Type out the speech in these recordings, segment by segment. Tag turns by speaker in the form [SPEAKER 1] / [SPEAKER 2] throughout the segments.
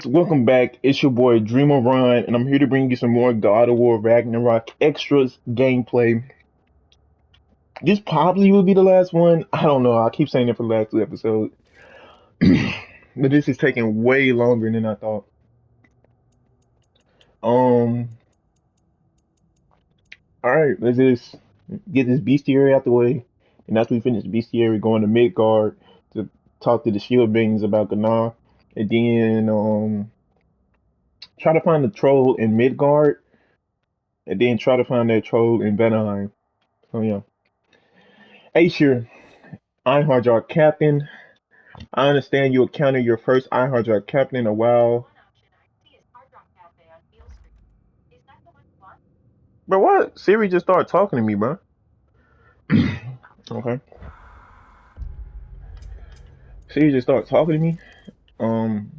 [SPEAKER 1] Welcome back. It's your boy Dreamer Run, and I'm here to bring you some more God of War Ragnarok extras gameplay. This probably will be the last one. I don't know. I keep saying it for the last two episodes, but this is taking way longer than I thought. Um, all right, let's just get this bestiary out the way, and after we finish the bestiary, going to Midgard to talk to the shield beings about Gnar, and then try to find the troll in Midgard, and then try to find that troll in Vanaheim. So yeah. Aesir, Einharjar Captain. I understand you encountered your first Einharjar Captain in a while. Bro, what? Siri just started talking to me, bro. Okay. Siri just started talking to me. Um,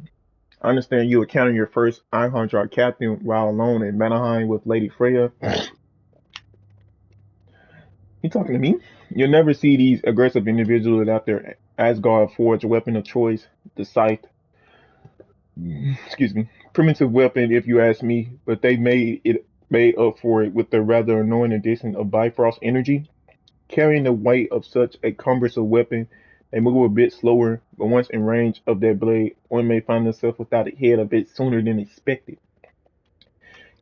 [SPEAKER 1] I understand you encountered your first Einharjar Captain while alone in Vanaheim with Lady Freya. He talking to me? You'll never see these aggressive individuals without their Asgard forged weapon of choice, the scythe. Excuse me, primitive weapon if you ask me, but they made up for it with the rather annoying addition of Bifrost energy. Carrying the weight of such a cumbersome weapon, they move a bit slower, but once in range of their blade, one may find themselves without a head a bit sooner than expected.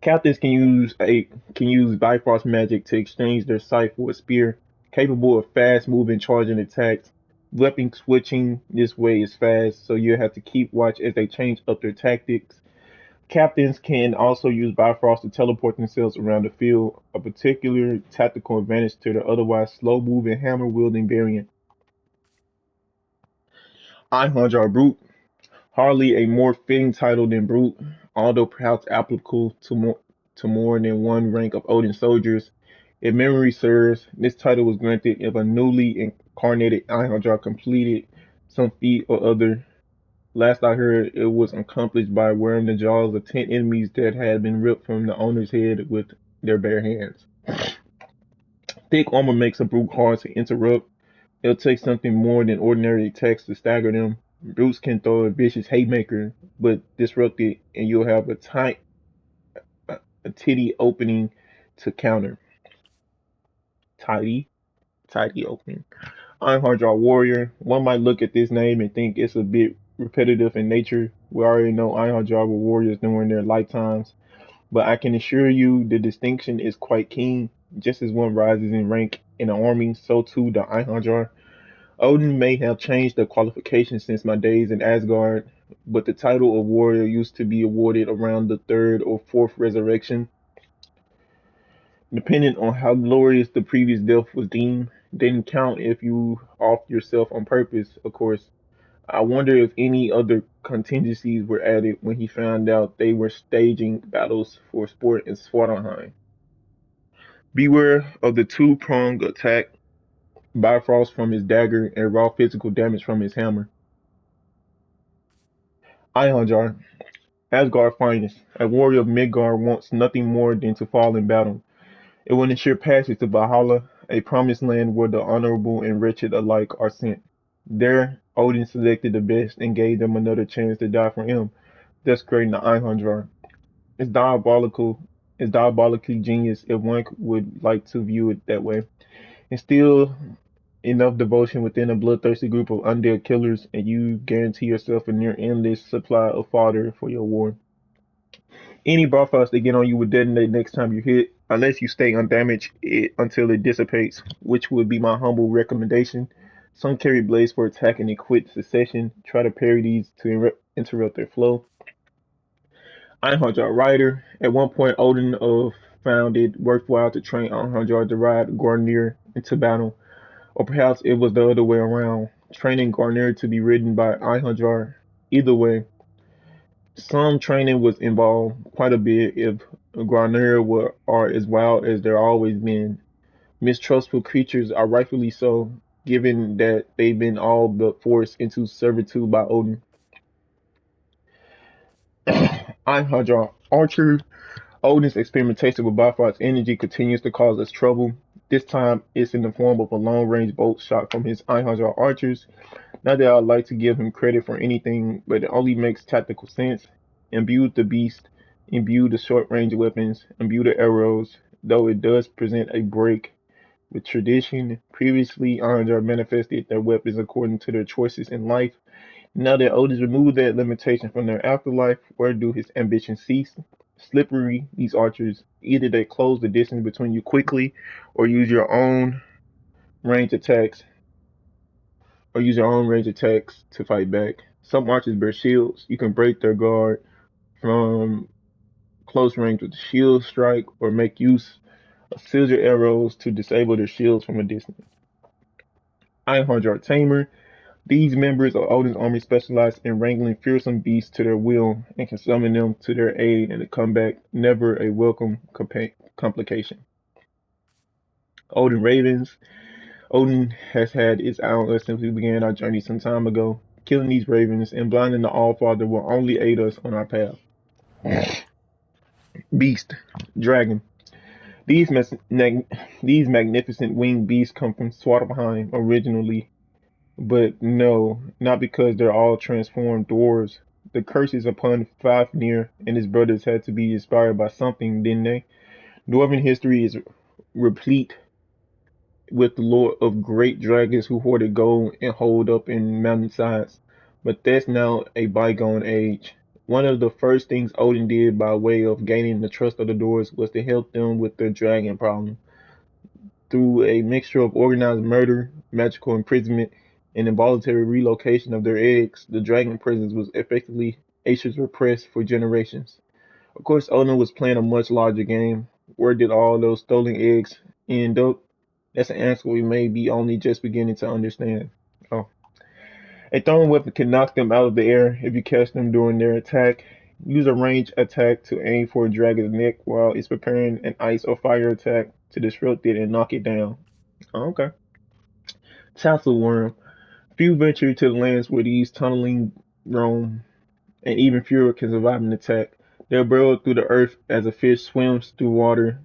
[SPEAKER 1] Captains can use Bifrost magic to exchange their scythe for a spear, capable of fast moving charging attacks. Weapon switching this way is fast, so you have to keep watch as they change up their tactics. Captains can also use Bifrost to teleport themselves around the field, a particular tactical advantage to their otherwise slow-moving hammer-wielding variant. Einhorjar Brute, hardly a more fitting title than Brute, although perhaps applicable to more than one rank of Odin soldiers. If memory serves, this title was granted if a newly incarnated Einhorjar completed some feat or other. Last I heard, it was accomplished by wearing the jaws of 10 enemies that had been ripped from the owner's head with their bare hands. Thick armor makes a brute hard to interrupt. It'll take something more than ordinary attacks to stagger them. Brutes can throw a vicious haymaker, but disrupt it, and you'll have a titty opening to counter. Tidy, tidy opening. Ironheart Warrior. One might look at this name and think it's a bit repetitive in nature. We already know Ironheart were warriors during their lifetimes, but I can assure you the distinction is quite keen. Just as one rises in rank in an army, so too the Einhajar. Odin may have changed the qualifications since my days in Asgard, but the title of warrior used to be awarded around the third or fourth resurrection, depending on how glorious the previous death was deemed. Didn't count if you off yourself on purpose, of course. I wonder if any other contingencies were added when he found out they were staging battles for sport in Svartalheim. Beware of the two-pronged attack, Bifrost from his dagger and raw physical damage from his hammer. Einhajar, Asgard finest, a warrior of Midgard wants nothing more than to fall in battle. It will ensure passage to Valhalla, a promised land where the honorable and wretched alike are sent. There, Odin selected the best and gave them another chance to die for him, thus creating the Einhajar. It's diabolical. It's diabolically genius if one would like to view it that way. Instill enough devotion within a bloodthirsty group of undead killers, and you guarantee yourself a near endless supply of fodder for your war. Any Bifrost they get on you will detonate next time you hit, unless you stay undamaged until it dissipates, which would be my humble recommendation. Some carry blades for attacking in quick succession. Try to parry these to interrupt their flow. Einhardjar Rider. At one point, Odin found it worthwhile to train Einhardjar to ride Gornir into battle, or perhaps it was the other way around, training Gornir to be ridden by Einhardjar. Either way, some training was involved, quite a bit, if Gornir are as wild as they're always been. Mistrustful creatures are rightfully so, given that they've been all but forced into servitude by Odin. Einhardjar Archer. Odin's experimentation with Bifrost's energy continues to cause us trouble. This time, it's in the form of a long-range bolt shot from his Einhorn archers. Not that I'd like to give him credit for anything, but it only makes tactical sense. Imbued the beast, imbued the short range weapons, imbued the arrows, though it does present a break with tradition. Previously, Andra manifested their weapons according to their choices in life. Now that Otis removed that limitation from their afterlife, where do his ambitions cease? Slippery, these archers. Either they close the distance between you quickly, or use your own range attacks, to fight back. Some archers bear shields. You can break their guard from close range with a shield strike, or make use of scissor arrows to disable their shields from a distance. Ironheart Tamer. These members of Odin's army specialize in wrangling fearsome beasts to their will and can summon them to their aid in the combat, never a welcome complication. Odin Ravens. Odin has had its eye on us since we began our journey some time ago. Killing these ravens and blinding the Allfather will only aid us on our path. Beast. Dragon. These, these magnificent winged beasts come from Svartalfheim originally, but no, not because they're all transformed dwarves. The curses upon Fafnir and his brothers had to be inspired by something, didn't they? Dwarven history is replete with the lore of great dragons who hoarded gold and holed up in mountainsides. But that's now a bygone age. One of the first things Odin did by way of gaining the trust of the dwarves was to help them with their dragon problem. Through a mixture of organized murder, magical imprisonment, and involuntary relocation of their eggs, the dragon presence was effectively Aesir's repressed for generations. Of course, Odin was playing a much larger game. Where did all those stolen eggs end up? That's an answer we may be only just beginning to understand. Oh. A thrown weapon can knock them out of the air if you catch them during their attack. Use a ranged attack to aim for a dragon's neck while it's preparing an ice or fire attack to disrupt it and knock it down. Oh, okay. Tassel worm. Few venture to the lands where these tunneling roam, and even fewer can survive an attack. They'll burrow through the earth as a fish swims through water,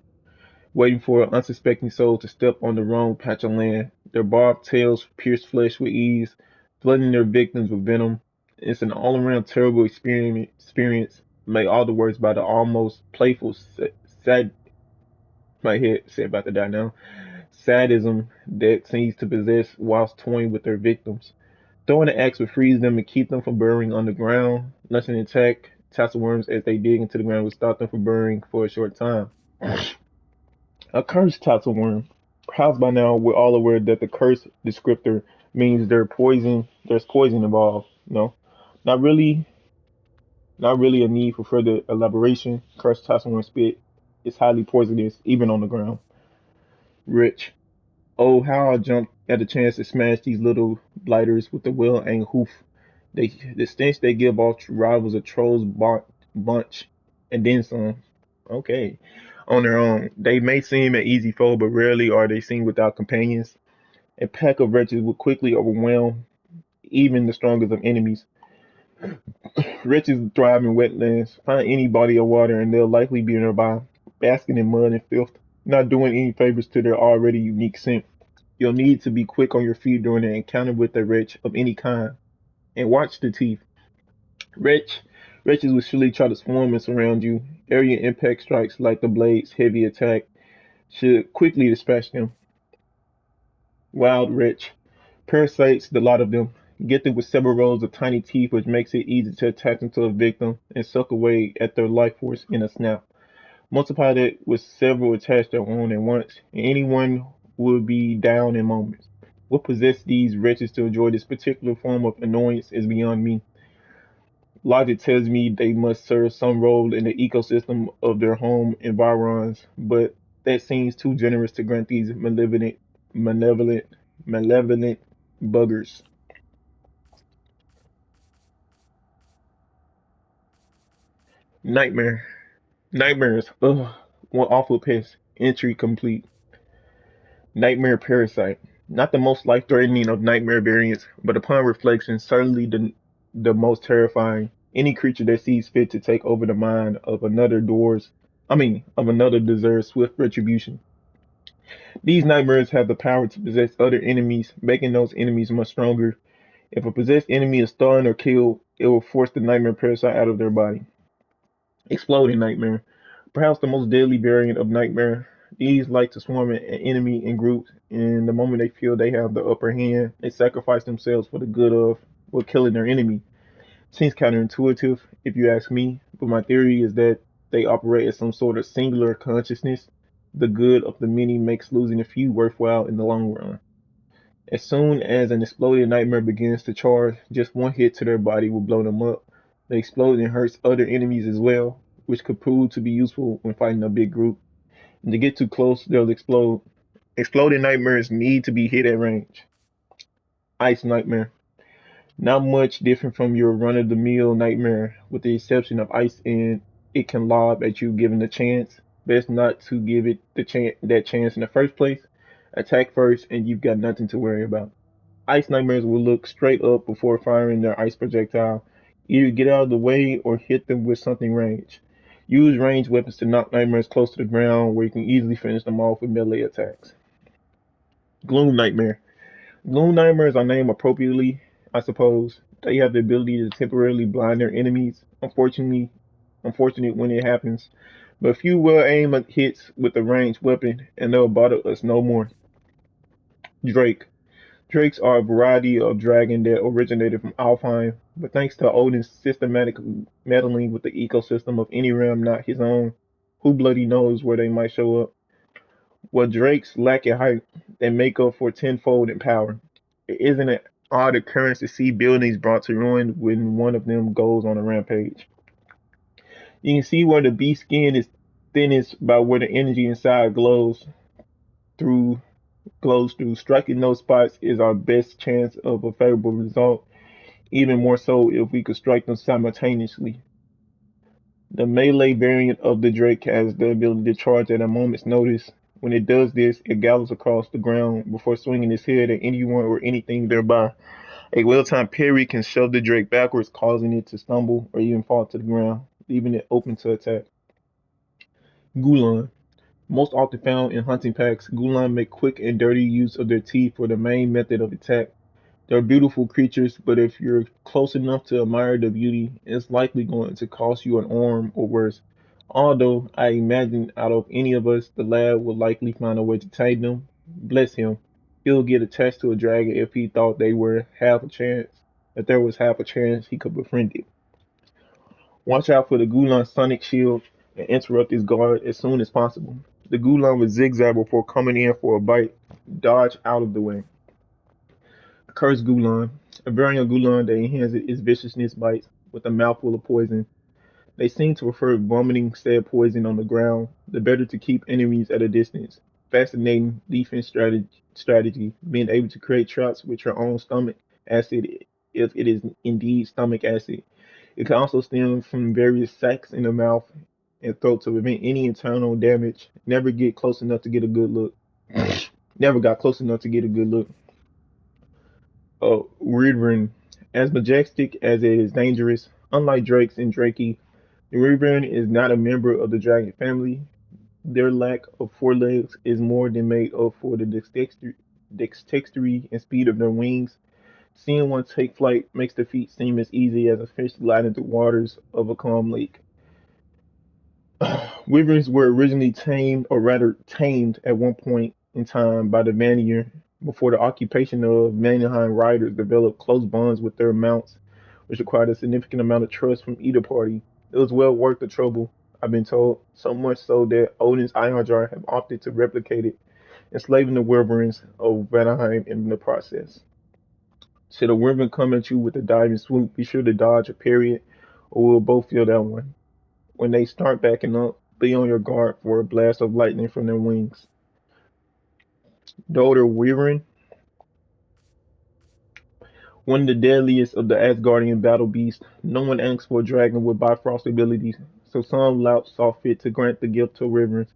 [SPEAKER 1] waiting for an unsuspecting soul to step on the wrong patch of land. Their barbed tails pierce flesh with ease, flooding their victims with venom. It's an all-around terrible experience. Make all the worse by the almost playful sad. My head said about to die now. Sadism that seems to possess whilst toying with their victims. Throwing an axe would freeze them and keep them from burrowing underground. Launching an attack, tassel worms as they dig into the ground would stop them from burrowing for a short time. A cursed tassel worm. Perhaps by now we're all aware that the curse descriptor means there's poison involved. No, not really, not really a need for further elaboration. Cursed tassel worm spit is highly poisonous, even on the ground. Rich. Oh, how I jumped at the chance to smash these little blighters with the well-aimed hoof. The stench they give off rivals a troll's bunch, and then some. Okay. On their own, they may seem an easy foe, but rarely are they seen without companions. A pack of wretches will quickly overwhelm even the strongest of enemies. Wretches thrive in wetlands. Find any body of water, and they'll likely be nearby, basking in mud and filth, not doing any favors to their already unique scent. You'll need to be quick on your feet during an encounter with a wretch of any kind, and watch the teeth. Wretch, wretches will surely try to swarm and surround you. Area impact strikes like the blade's heavy attack should quickly dispatch them. Wild wretch, parasites, the lot of them, gifted with several rows of tiny teeth which makes it easy to attach into a victim and suck away at their life force in a snap. Multiply that with several attached on at once, and anyone would be down in moments. What possessed these wretches to enjoy this particular form of annoyance is beyond me. Logic tells me they must serve some role in the ecosystem of their home environs, but that seems too generous to grant these malevolent, malevolent buggers. Nightmare. Nightmares. Ugh. What awful pest. Entry complete. Nightmare parasite. Not the most life-threatening of nightmare variants, but upon reflection, certainly the most terrifying. Any creature that sees fit to take over the mind of another deserves swift retribution. These nightmares have the power to possess other enemies, making those enemies much stronger. If a possessed enemy is stunned or killed, it will force the nightmare parasite out of their body. Exploding Nightmare. Perhaps the most deadly variant of Nightmare. These like to swarm an enemy in groups, and the moment they feel they have the upper hand, they sacrifice themselves for the good of, well, killing their enemy. Seems counterintuitive, if you ask me, but my theory is that they operate as some sort of singular consciousness. The good of the many makes losing a few worthwhile in the long run. As soon as an exploding nightmare begins to charge, just one hit to their body will blow them up. The explosion hurts other enemies as well, which could prove to be useful when fighting a big group. And to get too close, they'll explode. Exploding nightmares need to be hit at range. Ice Nightmare. Not much different from your run-of-the-mill nightmare, with the exception of ice and it can lob at you given the chance. Best not to give it that chance in the first place. Attack first, and you've got nothing to worry about. Ice Nightmares will look straight up before firing their ice projectile. Either get out of the way or hit them with something ranged. Use ranged weapons to knock Nightmares close to the ground where you can easily finish them off with melee attacks. Gloom Nightmare. Gloom Nightmares are named appropriately, I suppose. They have the ability to temporarily blind their enemies. Unfortunate when it happens. But few will aim at hits with a ranged weapon and they'll bother us no more. Drake. Drakes are a variety of dragon that originated from Alfheim, but thanks to Odin's systematic meddling with the ecosystem of any realm not his own, who bloody knows where they might show up. What drakes lack in height, they make up for tenfold in power. It isn't an odd occurrence to see buildings brought to ruin when one of them goes on a rampage. You can see where the beast skin is thinnest by where the energy inside through glows through. Striking those spots is our best chance of a favorable result, even more so if we could strike them simultaneously. The melee variant of the Drake has the ability to charge at a moment's notice. When it does this, it gallops across the ground before swinging its head at anyone or anything thereby. A well-timed parry can shove the Drake backwards, causing it to stumble or even fall to the ground, leaving it open to attack. Gulan. Most often found in hunting packs, Gulan make quick and dirty use of their teeth for the main method of attack. They're beautiful creatures, but if you're close enough to admire the beauty, it's likely going to cost you an arm or worse. Although I imagine out of any of us, the lad would likely find a way to tame them. Bless him. He'll get attached to a dragon if he thought they were half a chance. If there was half a chance, he could befriend it. Watch out for the Gulan Sonic Shield and interrupt his guard as soon as possible. The Gulan will zigzag before coming in for a bite. Dodge out of the way. Cursed Gulan. A variant of Gulan that enhances its viciousness bites with a mouthful of poison. They seem to prefer vomiting said poison on the ground, the better to keep enemies at a distance. Fascinating defense strategy, being able to create traps with your own stomach acid if it is indeed stomach acid. It can also stem from various sacs in the mouth and throat to prevent any internal damage. Never get close enough to get a good look. Never got close enough to get a good look. Wyvern. As majestic as it is dangerous, unlike drakes and drakey, the wyvern is not a member of the dragon family. Their lack of forelegs is more than made up for the dexterity and speed of their wings. Seeing one take flight makes the feat seem as easy as a fish gliding through waters of a calm lake. Wyverns were originally tamed, or rather tamed at one point in time by the Vanir before the occupation of Vanir riders developed close bonds with their mounts, which required a significant amount of trust from either party. It was well worth the trouble, I've been told, so much so that Odin's Ironjar have opted to replicate it, enslaving the Wyverns of Vanaheim in the process. Should a Wyvern come at you with a diving swoop, be sure to dodge or parry it, or we'll both feel that one. When they start backing up, be on your guard for a blast of lightning from their wings. Dolder Wyvern, one of the deadliest of the Asgardian battle beasts, no one asks for a dragon with Bifrost abilities, so some louts saw fit to grant the gift to Wyverns.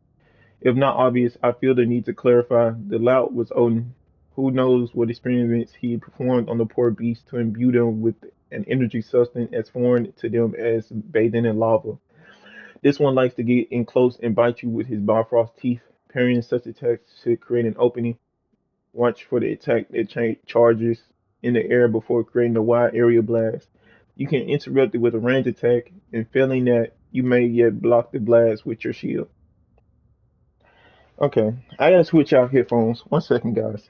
[SPEAKER 1] If not obvious, I feel the need to clarify. The lout was Odin. Who knows what experiments he performed on the poor beast to imbue them with an energy substance as foreign to them as bathing in lava. This one likes to get in close and bite you with his Bifrost teeth. Parrying such attacks should create an opening. Watch for the attack that charges in the air before creating a wide area blast. You can interrupt it with a range attack, and failing that, You may yet block the blast with your shield. Okay, I gotta switch out headphones. 1 second, guys.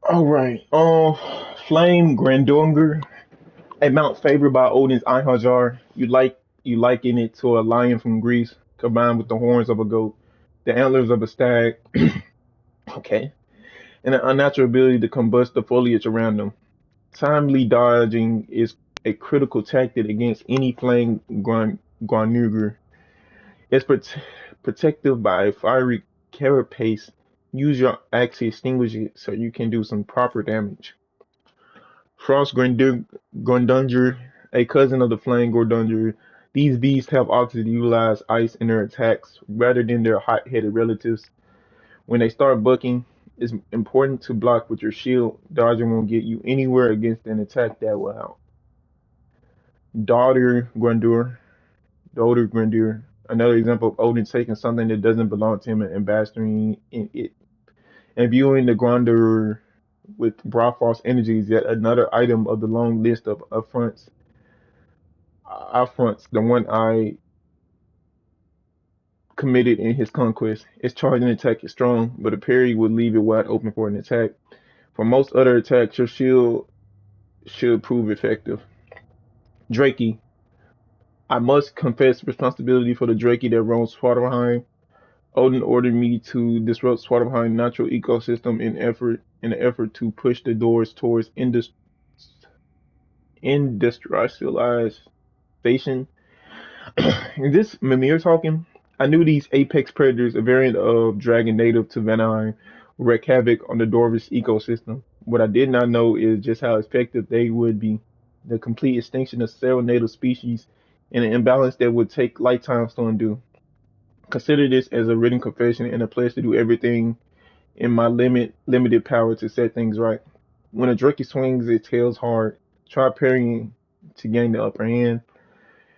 [SPEAKER 1] All right. Flame Grandungar, a mount favored by Odin's Einhajar. You liken it to a lion from Greece, combined with the horns of a goat, the antlers of a stag. Okay, and an unnatural ability to combust the foliage around them. Timely dodging is a critical tactic against any flame Granuger. It's protective by a fiery carapace. Use your axe to extinguish it so you can do some proper damage. Frost Grundunger, a cousin of the Flame Gordunger. These beasts have opted to utilize ice in their attacks rather than their hot-headed relatives. When they start bucking, it's important to block with your shield. Dodging won't get you anywhere against an attack that will help. Daughter Grandur, Daughter Grandur. Another example of Odin taking something that doesn't belong to him and ambassadoring in it. And viewing the Grandur with Brothos energy is yet another item of the long list of affronts the one eye committed in his conquest. Its charging attack is strong, but a parry would leave it wide open for an attack. For most other attacks, your shield should prove effective. Drakey. I must confess responsibility for the Drakey that roams Svartalfheim. Odin ordered me to disrupt Svartalfheim's natural ecosystem in an effort to push the doors towards industrialization. Is this Mimir talking? I knew these apex predators, a variant of dragon native to Vanaheim, would wreak havoc on the Dorvish ecosystem. What I did not know is just how effective they would be. The complete extinction of several native species and an imbalance that would take lifetimes to undo. Consider this as a written confession and a pledge to do everything in my limited power to set things right. When a Drake swings its tails hard, try parrying to gain the upper hand.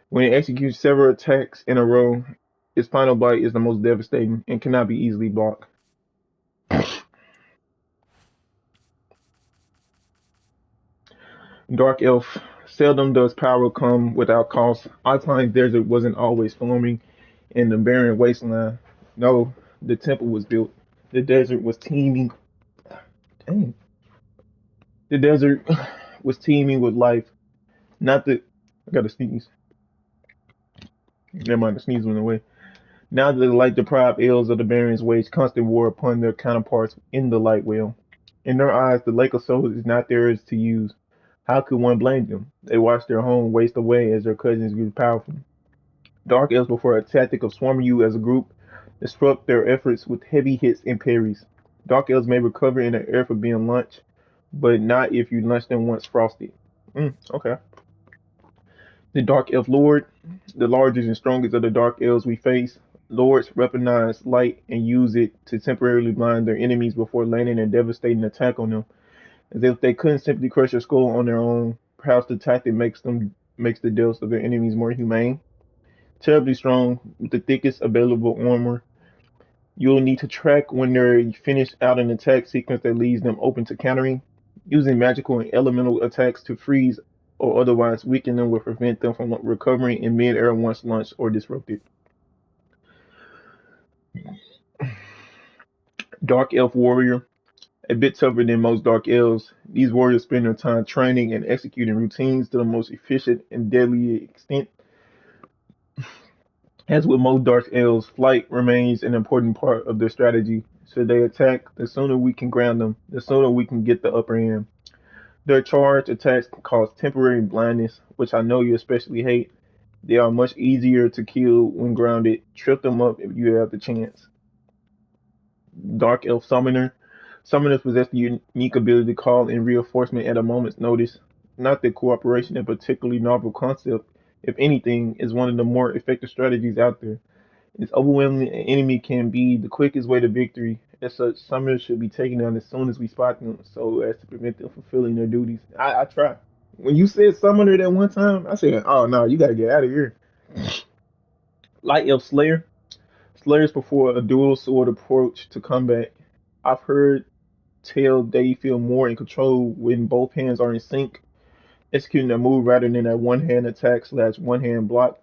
[SPEAKER 1] When it executes several attacks in a row, its final bite is the most devastating and cannot be easily blocked. Dark Elf. Seldom does power come without cost. Alpine's desert wasn't always forming in the barren wasteland. No, the temple was built. The desert was teeming. Dang. The desert was teeming with life. Not the. I gotta sneeze. Never mind, the sneeze went away. Now the light deprived elves of the barrens wage constant war upon their counterparts in the light well. In their eyes, the lake of souls is not theirs to use. How could one blame them? They watch their home waste away as their cousins grew powerful. Dark elves prefer a tactic of swarming you as a group, disrupt their efforts with heavy hits and parries. Dark elves may recover in the air for being launched, but not if you lunch them once frosted. Okay. The Dark Elf Lord, the largest and strongest of the Dark Elves we face. Lords recognize light and use it to temporarily blind their enemies before landing a devastating attack on them. As if they couldn't simply crush their skull on their own, perhaps the tactic makes the deaths of their enemies more humane. Terribly strong, with the thickest available armor. You'll need to track when they're finished out an attack sequence that leaves them open to countering. Using magical and elemental attacks to freeze or otherwise weaken them will prevent them from recovering in mid-air once launched or disrupted. Dark Elf Warrior. A bit tougher than most Dark Elves, these warriors spend their time training and executing routines to the most efficient and deadly extent. As with most Dark Elves, flight remains an important part of their strategy. Should they attack, the sooner we can ground them, the sooner we can get the upper hand. Their charge attacks cause temporary blindness, which I know you especially hate. They are much easier to kill when grounded. Trip them up if you have the chance. Dark Elf Summoner. Summoners possess the unique ability to call in reinforcement at a moment's notice. Not that cooperation, a particularly novel concept, if anything, is one of the more effective strategies out there. As overwhelming an enemy can be, the quickest way to victory. As such, summoners should be taken down as soon as we spot them, so as to prevent them from fulfilling their duties. I try. When you said summoner that one time, I said, "Oh no, you gotta get out of here." Light Elf Slayer. Slayers prefer a dual sword approach to combat. I've heard tell they feel more in control when both hands are in sync, executing a move rather than a one hand attack slash one hand block.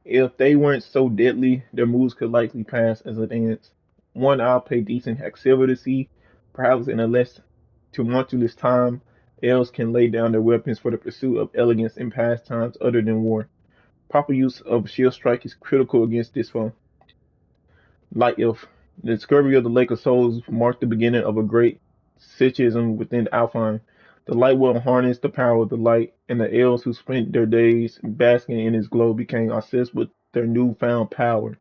[SPEAKER 1] If they weren't so deadly, their moves could likely pass as a dance. One I'll pay decent hack silver to see, perhaps in a less tumultuous time, elves can lay down their weapons for the pursuit of elegance in pastimes other than war. Proper use of shield strike is critical against this foe. Light Elf. The discovery of the Lake of Souls marked the beginning of a great schism within Alfheim. The light will harness the power of the light, and the elves who spent their days basking in its glow became obsessed with their newfound power.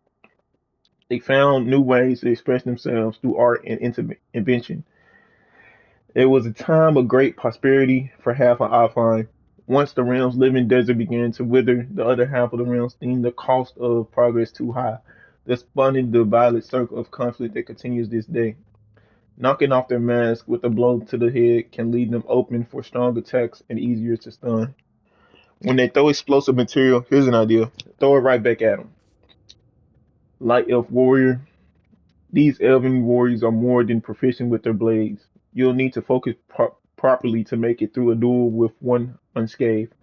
[SPEAKER 1] They found new ways to express themselves through art and invention. It was a time of great prosperity for half of Alfheim. Once the realm's living desert began to wither, the other half of the realm deemed the cost of progress too high, thus spawning the violent circle of conflict that continues this day. Knocking off their mask with a blow to the head can leave them open for strong attacks and easier to stun. When they throw explosive material, here's an idea: throw it right back at them. Light Elf Warrior. These elven warriors are more than proficient with their blades. You'll need to focus properly to make it through a duel with one unscathed.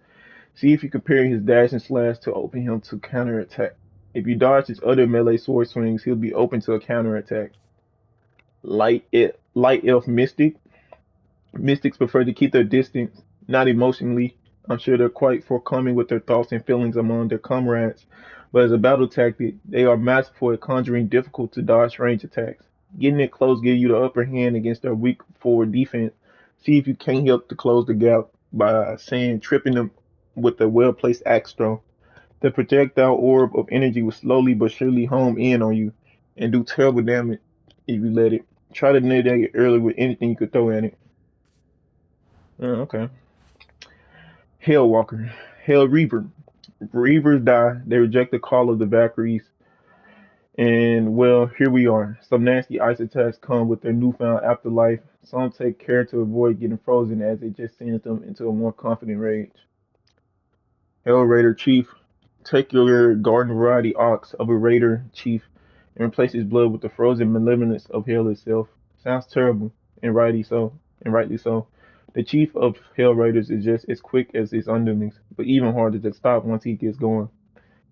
[SPEAKER 1] See if you compare his dash and slash to open him to counterattack. If you dodge his other melee sword swings, he'll be open to a counterattack. Light Elf Mystic. Mystics prefer to keep their distance, not emotionally. I'm sure they're quite forthcoming with their thoughts and feelings among their comrades, but as a battle tactic, they are masterful at conjuring difficult to dodge range attacks. Getting it close gives you the upper hand against their weak forward defense. See if you can't help to close the gap by saying tripping them with a well placed axe throw. The projectile orb of energy will slowly but surely home in on you and do terrible damage if you let it. Try to net it early with anything you could throw at it. Okay. Hellwalker. Hell Reaver. Reavers die. They reject the call of the Valkyries. And, well, here we are. Some nasty ice attacks come with their newfound afterlife. Some take care to avoid getting frozen as it just sends them into a more confident rage. Hell Raider Chief. Take your garden variety ox of a raider chief and replace his blood with the frozen malevolence of hell itself. Sounds terrible, and rightly so. The chief of Hell Raiders is just as quick as his underlings, but even harder to stop once he gets going.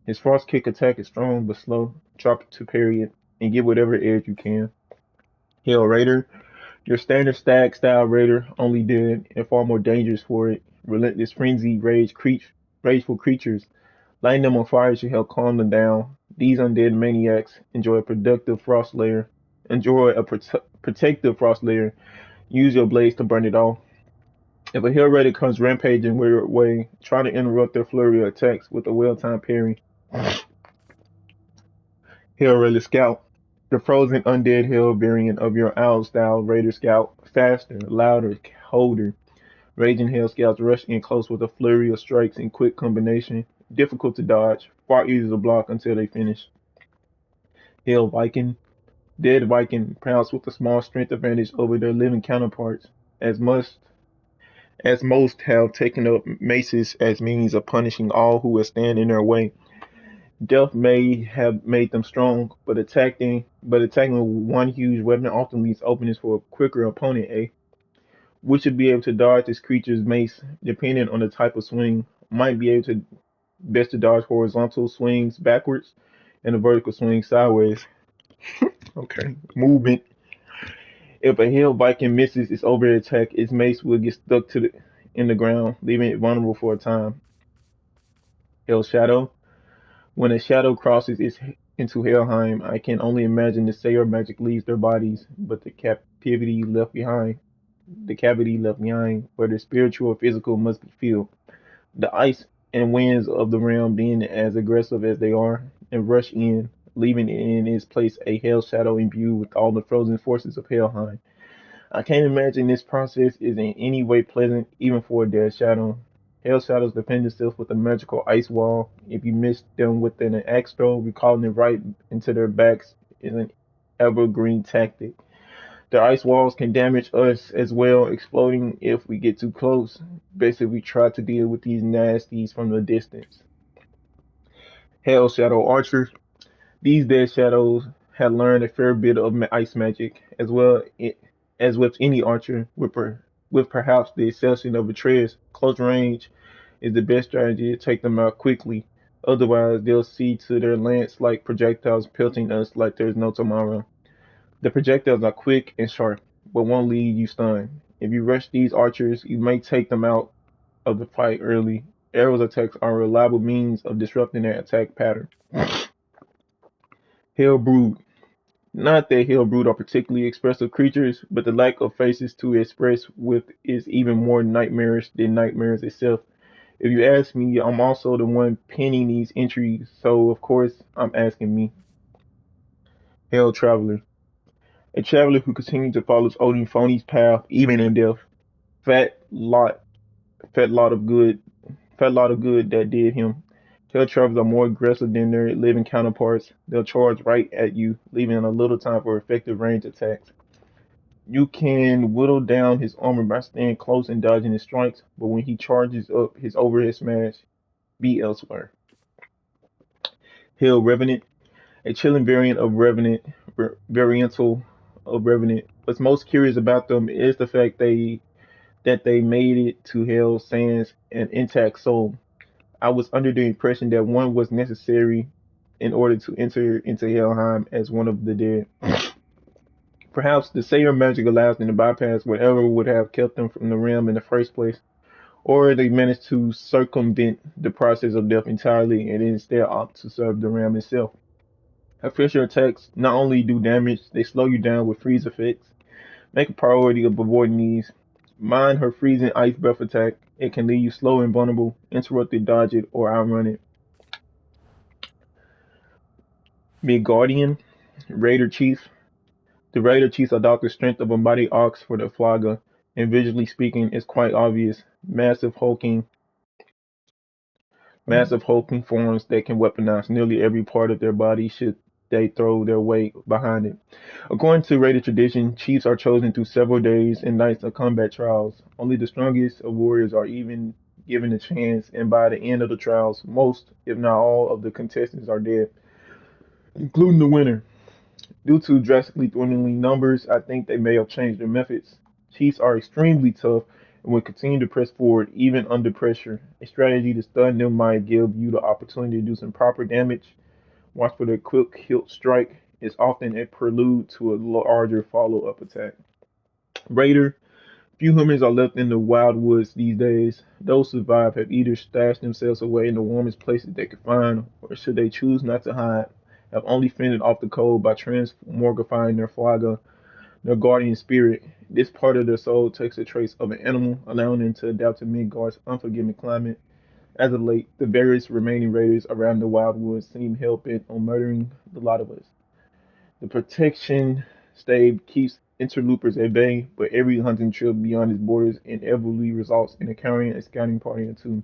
[SPEAKER 1] His frost kick attack is strong but slow. Drop to parry it and get whatever edge you can. Hell Raider, your standard stag style raider, only dead and far more dangerous for it. Relentless frenzy rageful creatures. Lighting them on fire should help calm them down. These undead maniacs enjoy a protective frost layer. Use your blades to burn it off. If a Hell Raider comes rampaging your way, try to interrupt their flurry of attacks with a well-timed parry. Hell Raider Scout. The frozen undead hell variant of your owl style Raider Scout. Faster, louder, colder. Raging Hell Scouts rush in close with a flurry of strikes in quick combination. Difficult to dodge, far easier to block until they finish. Hell Viking. Dead Viking pounce with a small strength advantage over their living counterparts, as most have taken up maces as means of punishing all who would stand in their way. Death may have made them strong, but attacking with one huge weapon often leaves openings for a quicker opponent. We should be able to dodge this creature's mace, depending on the type of swing. Might be able to best to dodge horizontal swings backwards and a vertical swing sideways. Okay. Movement. If a Hell Viking misses its overhead attack, its mace will get stuck in the ground, leaving it vulnerable for a time. Hell Shadow. When a shadow crosses into Helheim, I can only imagine the Sayer magic leaves their bodies, but the cavity left behind, where the spiritual or physical must be filled. The ice and winds of the realm being as aggressive as they are, and rush in, leaving in its place a hell shadow imbued with all the frozen forces of Helheim. I can't imagine this process is in any way pleasant, even for a dead shadow. Hell shadows defend themselves with a magical ice wall. If you miss them within an axe throw, recalling it right into their backs is an evergreen tactic. Their ice walls can damage us as well, exploding if we get too close. Basically, we try to deal with these nasties from the distance. Hell Shadow Archers. These dead shadows had learned a fair bit of ice magic, as well as with any archer, with perhaps the exception of Atreus. Close range is the best strategy to take them out quickly. Otherwise, they'll see to their lance-like projectiles pelting us like there's no tomorrow. The projectiles are quick and sharp, but won't leave you stunned. If you rush these archers, you may take them out of the fight early. Arrows attacks are a reliable means of disrupting their attack pattern. Hellbrood. Not that Hellbrood are particularly expressive creatures, but the lack of faces to express with is even more nightmarish than nightmares itself. If you ask me, I'm also the one penning these entries, so of course I'm asking me. Hell Traveler. A traveler who continues to follow Odin Phony's path even in death. Fat lot fat lot of good fat lot of good that did him. Hell travelers are more aggressive than their living counterparts. They'll charge right at you, leaving a little time for effective range attacks. You can whittle down his armor by staying close and dodging his strikes, but when he charges up his overhead smash, be elsewhere. Hell Revenant, a chilling variantal of Revenant. What's most curious about them is the fact that they made it to Hell Sans an intact soul. I was under the impression that one was necessary in order to enter into Helheim as one of the dead. Perhaps the Sayer magic allows them to bypass whatever would have kept them from the realm in the first place, or they manage to circumvent the process of death entirely and instead opt to serve the realm itself. Official attacks not only do damage, they slow you down with freeze effects. Make a priority of avoiding these. Mind her freezing ice breath attack. It can leave you slow and vulnerable. Interrupt it, dodge it, or outrun it. Midgardian, Raider Chief. The Raider Chiefs adopt the strength of a mighty ox for their flagga, and visually speaking, it's quite obvious. Massive hulking forms that can weaponize nearly every part of their body should they throw their weight behind it. According to Raider tradition, chiefs are chosen through several days and nights of combat trials. Only the strongest of warriors are even given a chance, and by the end of the trials, most, if not all, of the contestants are dead, including the winner. Due to drastically dwindling numbers, I think they may have changed their methods. Chiefs are extremely tough and will continue to press forward even under pressure. A strategy to stun them might give you the opportunity to do some proper damage. Watch for their quick hilt strike. It's often a prelude to a larger follow-up attack. Raider. Few humans are left in the wild woods these days. Those who survive have either stashed themselves away in the warmest places they could find, or should they choose not to hide, have only fended off the cold by transmogrifying their flagga, their guardian spirit. This part of their soul takes the traits of an animal, allowing them to adapt to Midgard's unforgiving climate. As of late, the various remaining raiders around the wild woods seem hell-bent on murdering the lot of us. The protection stave keeps interlopers at bay, but every hunting trip beyond its borders inevitably results in encountering a scouting party or two.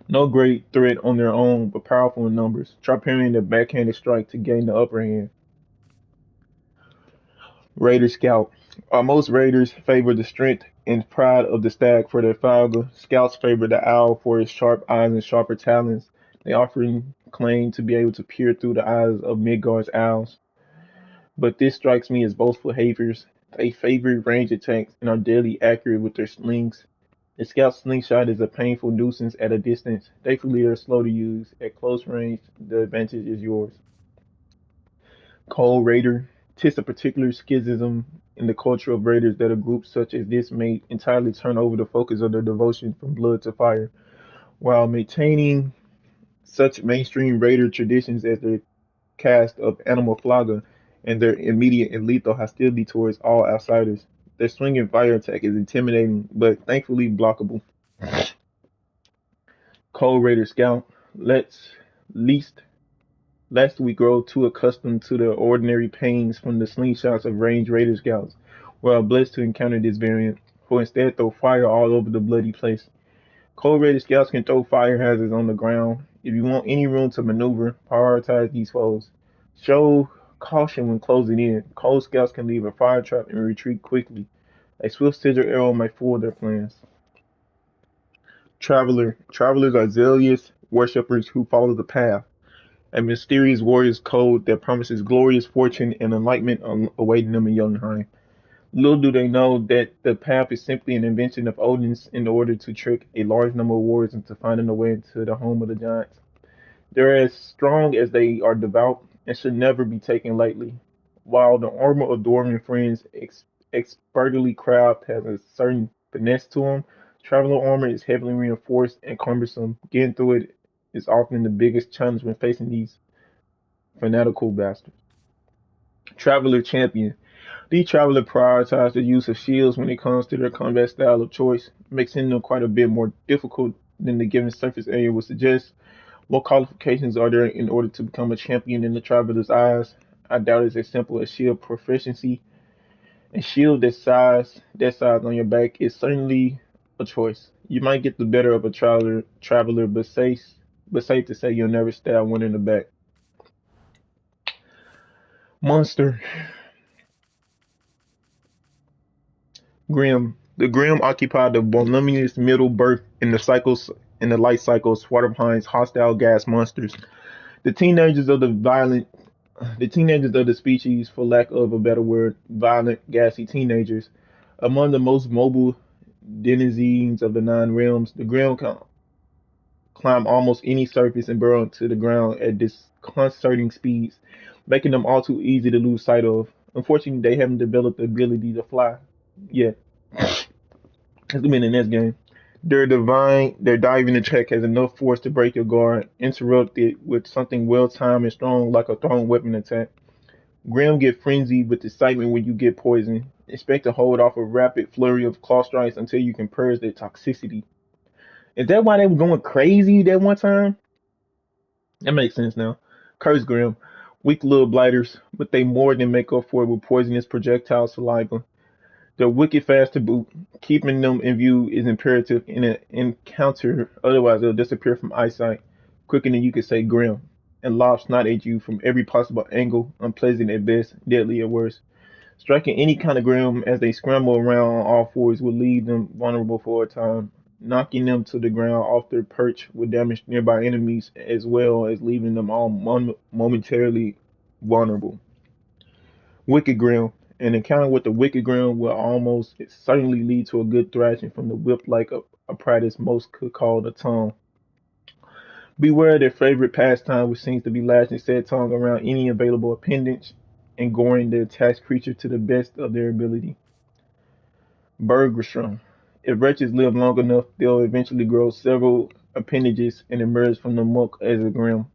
[SPEAKER 1] No great threat on their own, but powerful in numbers. Try parrying a backhanded strike to gain the upper hand. Raider Scout. Most raiders favor the strength and pride of the stag for their falga. Scouts favor the owl for its sharp eyes and sharper talons. They often claim to be able to peer through the eyes of Midgard's owls. But this strikes me as boastful behaviors. They favor range attacks and are deadly accurate with their slings. A scout slingshot is a painful nuisance at a distance. Thankfully, they're slow to use. At close range, the advantage is yours. Cold Raider. Tis a particular schism in the culture of raiders that a group such as this may entirely turn over the focus of their devotion from blood to fire, while maintaining such mainstream raider traditions as their cast of Animal Flagga and their immediate and lethal hostility towards all outsiders. Their swinging fire attack is intimidating, but thankfully blockable. Cold Raider Scout. Let's least lest we grow too accustomed to the ordinary pains from the slingshots of ranged Raider Scouts. We are blessed to encounter this variant, who instead throw fire all over the bloody place. Cold Raider Scouts can throw fire hazards on the ground. If you want any room to maneuver, prioritize these foes. Show caution when closing in. Cold Scouts can leave a fire trap and retreat quickly. A swift scissor arrow might foil their plans. Traveler. Travelers are zealous worshippers who follow the path, a mysterious warrior's code that promises glorious fortune and enlightenment awaiting them in Jotunheim. Little do they know that the path is simply an invention of Odin's in order to trick a large number of warriors into finding a way into the home of the giants. They're as strong as they are devout and should never be taken lightly. While the armor of Dwarven friends expertly craft has a certain finesse to them, traveler armor is heavily reinforced and cumbersome. Getting through it is often the biggest challenge when facing these fanatical bastards. Traveler champion. These travelers prioritize the use of shields when it comes to their combat style of choice, making them quite a bit more difficult than the given surface area would suggest. What qualifications are there in order to become a champion in the traveler's eyes? I doubt it's as simple as shield proficiency. And shield that size on your back is certainly a choice. You might get the better of a traveler, but safe to say you'll never stab one in the back. Monster. Grim. The Grim occupy the voluminous middle berth in the light cycle of Svartalfheim's hostile gas monsters. The teenagers of the violent the teenagers of the species, for lack of a better word, violent, gassy teenagers. Among the most mobile denizens of the nine realms, the Grim can climb almost any surface and burrow into the ground at disconcerting speeds, making them all too easy to lose sight of. Unfortunately, they haven't developed the ability to fly yet. Let's be in the next game. Their diving attack has enough force to break your guard, interrupt it with something well timed and strong like a thrown weapon attack. Grim get frenzied with excitement when you get poisoned. Expect to hold off a rapid flurry of claw strikes until you can purge their toxicity. Is that why they were going crazy that one time? That makes sense now. Curse Grim. Weak little blighters, but they more than make up for it with poisonous projectile saliva. They're wicked fast to boot. Keeping them in view is imperative in an encounter, otherwise they'll disappear from eyesight quicker than you could say grim, and lob snot at you from every possible angle, unpleasant at best, deadly at worst. Striking any kind of grim as they scramble around on all fours will leave them vulnerable for a time. Knocking them to the ground off their perch will damage nearby enemies as well as leaving them all momentarily vulnerable. Wicked Grim. An encounter with the Wicked Grim will almost certainly lead to a good thrashing from the whip like apparatus most could call the tongue. Beware their favorite pastime, which seems to be lashing said tongue around any available appendage and goring the attached creature to the best of their ability. Bergstrom. If wretches live long enough, they'll eventually grow several appendages and emerge from the muck as a grim.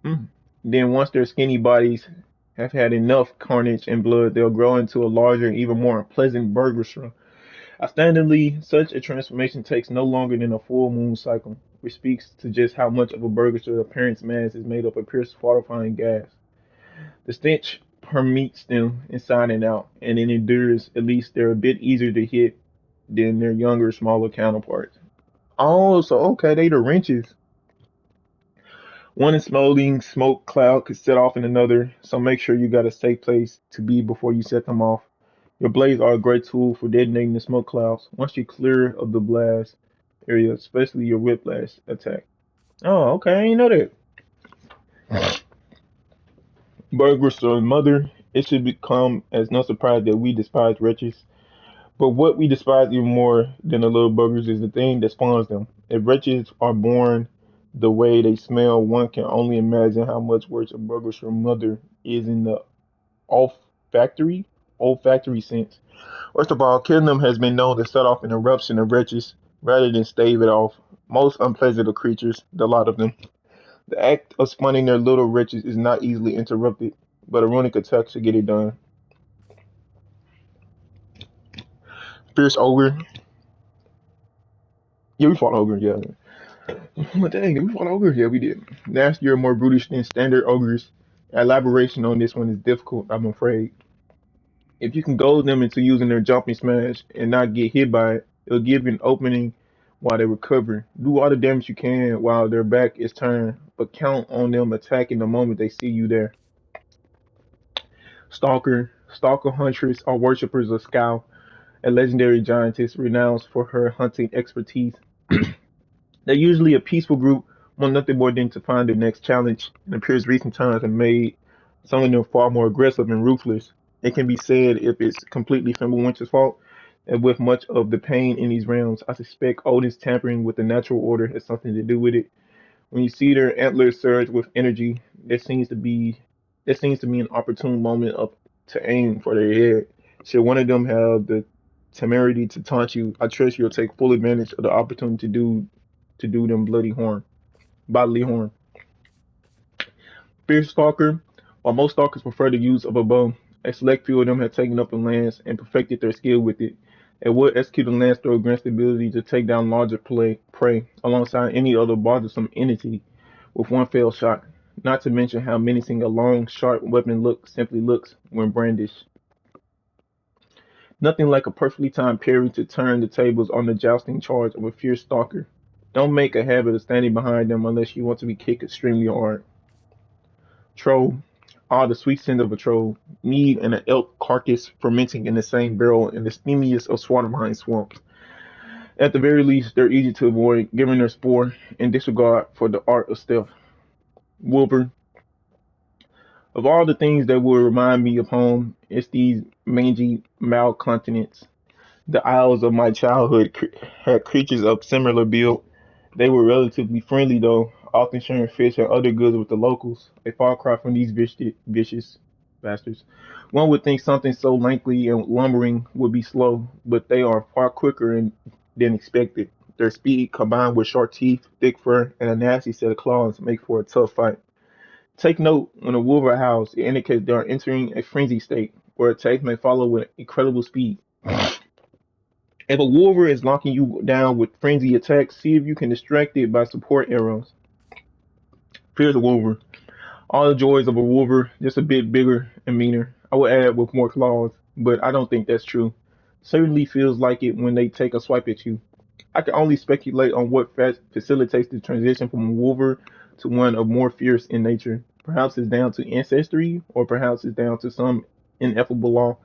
[SPEAKER 1] Mm. Then, once their skinny bodies have had enough carnage and blood, they'll grow into a larger and even more unpleasant Bergstrom. Outstandingly, such a transformation takes no longer than a full moon cycle, which speaks to just how much of a Bergstrom's appearance mass is made up of pure fortifying gas. The stench permeates them inside and out, and it endures. At least they're a bit easier to hit than their younger, smaller counterparts. Oh, so okay, they the wrenches. One exploding smoke cloud could set off in another, so make sure you got a safe place to be before you set them off. Your blades are a great tool for detonating the smoke clouds once you're clear of the blast area, especially your whiplash attack. Oh, okay, I didn't know that. Burgers or mother, it should become as no surprise that we despise wretches. But what we despise even more than the little buggers is the thing that spawns them. If wretches are born the way they smell, one can only imagine how much worse a burger's mother is in the olfactory olfactory sense. First of all, killing them has been known to set off an eruption of wretches rather than stave it off. Most unpleasant of creatures, the lot of them. The act of spawning their little wretches is not easily interrupted, but a runic attack should get it done. Fierce ogre. Yeah, we fought ogre. Yeah, but dang, we fought ogre. Yeah, we did. Nastier, more brutish than standard ogres. Elaboration on this one is difficult, I'm afraid. If you can goad them into using their jumping smash and not get hit by it, it'll give you an opening while they recover. Do all the damage you can while their back is turned, but count on them attacking the moment they see you there. Stalker Huntress are worshippers of Scow, a legendary giantess renowned for her hunting expertise. They're usually a peaceful group, want nothing more than to find their next challenge, and appears recent times have made some of them far more aggressive and ruthless. It can be said if it's completely Fimbulwinter's fault, and with much of the pain in these realms, I suspect Odin's tampering with the natural order has something to do with it. When you see their antlers surge with energy, there seems to be an opportune moment up to aim for their head. Should one of them have the temerity to taunt you, I trust you'll take full advantage of the opportunity to do them bodily harm. Fierce Stalker, while most stalkers prefer the use of a bow, a select few of them have taken up a lance and perfected their skill with it. A wood executed lance throw grants the ability to take down larger prey alongside any other bothersome entity with one fell shot. Not to mention how menacing a long, sharp weapon simply looks when brandished. Nothing like a perfectly timed parry to turn the tables on the jousting charge of a fierce stalker. Don't make a habit of standing behind them unless you want to be kicked extremely hard. Troll. Ah, the sweet scent of a troll. Mead and an elk carcass fermenting in the same barrel in the steamiest of Svartalfheim swamps. At the very least, they're easy to avoid, given their spore and disregard for the art of stealth. Wilbur. Of all the things that would remind me of home, it's these mangy malcountenants. The Isles of my childhood had creatures of similar build. They were relatively friendly, though, often sharing fish and other goods with the locals. A far cry from these vicious bastards. One would think something so lanky and lumbering would be slow, but they are far quicker than expected. Their speed, combined with sharp teeth, thick fur, and a nasty set of claws, make for a tough fight. Take note when a wolver howls, it indicates they are entering a frenzy state, where attacks may follow with incredible speed. If a wolver is locking you down with frenzy attacks, see if you can distract it by support arrows. Fear the wolver. All the joys of a wolver, just a bit bigger and meaner. I would add with more claws, but I don't think that's true. Certainly feels like it when they take a swipe at you. I can only speculate on what facilitates the transition from a wolver to one of more fierce in nature. Perhaps it's down to ancestry, or perhaps it's down to some ineffable law.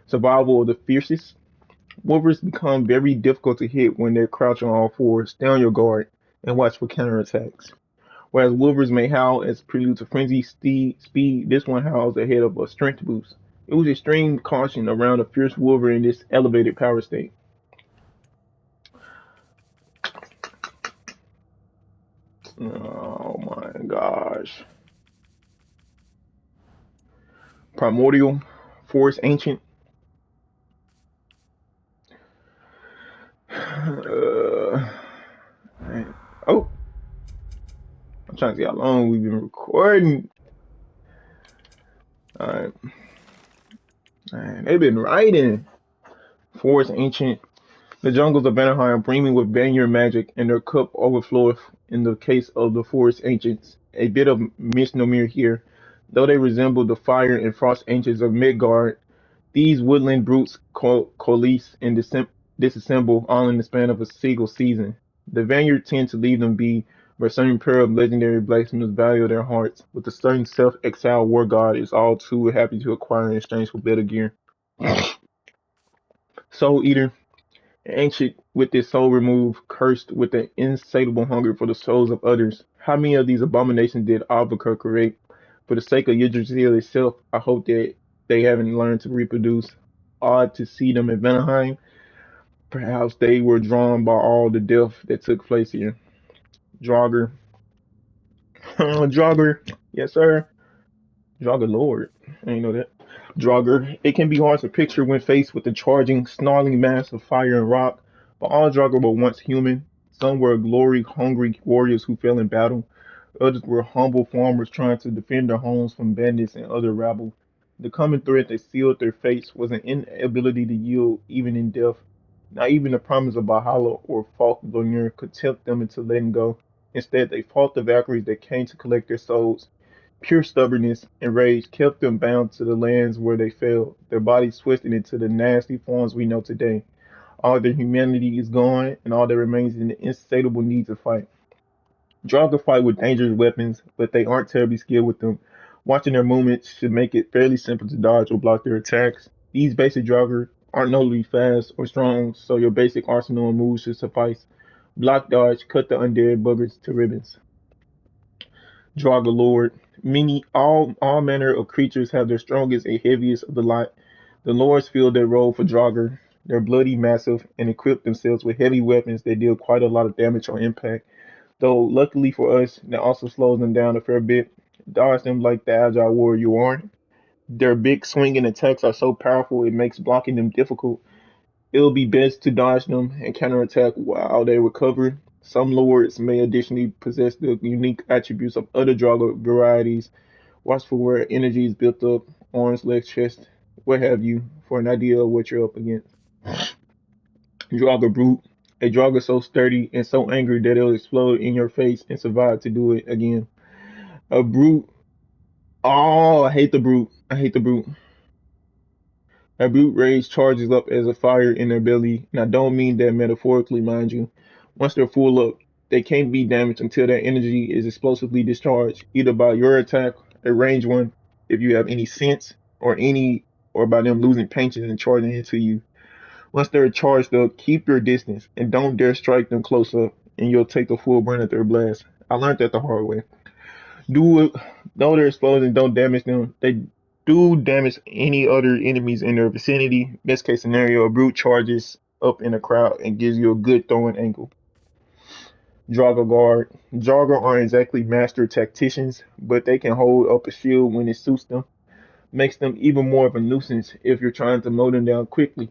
[SPEAKER 1] Survival of the fiercest. Wolvers become very difficult to hit when they're crouching on all fours. Stay on your guard and watch for counterattacks. Whereas wolvers may howl as prelude to frenzy speed, this one howls ahead of a strength boost. It was extreme caution around a fierce wolver in this elevated power state. Oh my gosh. Primordial, Forest Ancient. Man. Oh, I'm trying to see how long we've been recording. Alright, man, they've been writing. Forest Ancient. The jungles of Vanaheim brimming with banyer magic, and their cup overfloweth in the case of the forest ancients. A bit of misnomer here. Though they resemble the fire and frost ancients of Midgard, these woodland brutes coalesce and disassemble all in the span of a single season. The Vanir tend to leave them be, but a certain pair of legendary blacksmiths value their hearts, with a certain self-exiled war god is all too happy to acquire in exchange for better gear. Soul Eater. Ancient with his soul removed, cursed with an insatiable hunger for the souls of others. How many of these abominations did Albuquerque create? For the sake of Yggdrasil itself, I hope that they haven't learned to reproduce. Odd to see them in Vanaheim. Perhaps they were drawn by all the death that took place here. Draugr. Draugr. Yes, sir. Draugr Lord. I didn't know that. Draugr. It can be hard to picture when faced with the charging, snarling mass of fire and rock, but all Draugr were once human. Some were glory-hungry warriors who fell in battle. Others were humble farmers trying to defend their homes from bandits and other rabble. The common thread that sealed their fates was an inability to yield even in death. Not even the promise of Valhalla or Falkblunir could tempt them into letting go. Instead, they fought the Valkyries that came to collect their souls. Pure stubbornness and rage kept them bound to the lands where they fell, their bodies twisted into the nasty forms we know today. All their humanity is gone, and all that remains is the insatiable need to fight. Draugr fight with dangerous weapons, but they aren't terribly skilled with them. Watching their movements should make it fairly simple to dodge or block their attacks. These basic Draugr aren't notably fast or strong, so your basic arsenal of moves should suffice. Block dodge, cut the undead buggers to ribbons. Draugr Lord. Many all manner of creatures have their strongest and heaviest of the lot. The lords fill their role for Draugr. They're bloody, massive, and equip themselves with heavy weapons that deal quite a lot of damage on impact. Though luckily for us, that also slows them down a fair bit. Dodge them like the agile warrior you are. Their big swinging attacks are so powerful it makes blocking them difficult. It'll be best to dodge them and counterattack while they recover. Some lords may additionally possess the unique attributes of other Drago varieties. Watch for where energy is built up, arms, legs, chest, what have you, for an idea of what you're up against. Drago Brute. A Drago so sturdy and so angry that it'll explode in your face and survive to do it again. A Brute. Oh, I hate the Brute. I hate the Brute. A brute rage charges up as a fire in their belly, and I don't mean that metaphorically, mind you. Once they're full up, they can't be damaged until their energy is explosively discharged, either by your attack, a ranged one, if you have any sense, or by them losing patience and charging into you. Once they're charged up, keep your distance and don't dare strike them close up, and you'll take the full brunt of their blast. I learned that the hard way. Do it, though their explosions don't damage them, they do damage any other enemies in their vicinity. Best case scenario, a brute charges up in a crowd and gives you a good throwing angle. Drago Guard. Drago aren't exactly master tacticians, but they can hold up a shield when it suits them. Makes them even more of a nuisance if you're trying to mow them down quickly.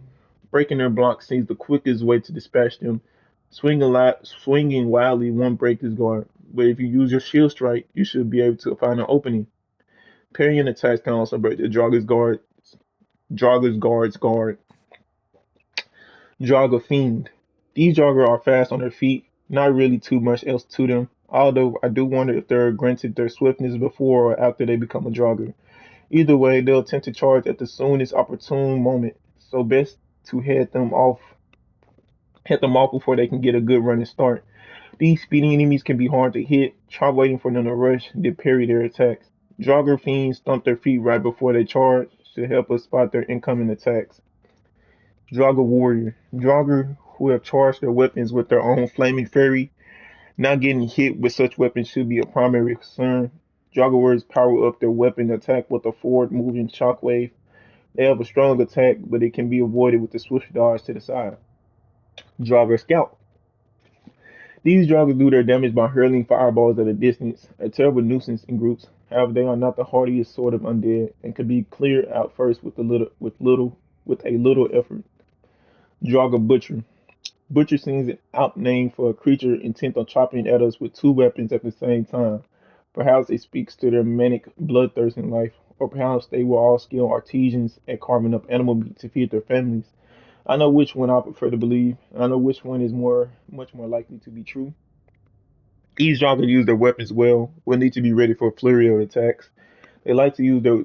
[SPEAKER 1] Breaking their block seems the quickest way to dispatch them. Swinging wildly won't break this guard, but if you use your shield strike, you should be able to find an opening. Parrying attacks can also break the Draugr's guard. Draugr Fiend. These Draugr are fast on their feet, not really too much else to them, although I do wonder if they're granted their swiftness before or after they become a Draugr. Either way, they'll attempt to charge at the soonest opportune moment, so best to head them off before they can get a good running start. These speeding enemies can be hard to hit. Try waiting for them to rush, then parry their attacks. Draugr fiends stomp their feet right before they charge to help us spot their incoming attacks. Draugr warrior. Draugr who have charged their weapons with their own flaming fury. Not getting hit with such weapons should be a primary concern. Draugr warriors power up their weapon attack with a forward moving shockwave. They have a strong attack, but it can be avoided with a swift dodge to the side. Draugr scout. These Draugrs do their damage by hurling fireballs at a distance, a terrible nuisance in groups. However, they are not the hardiest sort of undead and can be cleared out first with a little effort. Draugr Butcher. Butcher seems an out name for a creature intent on chopping at us with two weapons at the same time. Perhaps it speaks to their manic bloodthirst in life, or perhaps they were all skilled artisans at carving up animal meat to feed their families. I know which one I prefer to believe, and I know which one is much more likely to be true. Eavesdroppers use their weapons well, will need to be ready for a flurry of attacks. They like to use their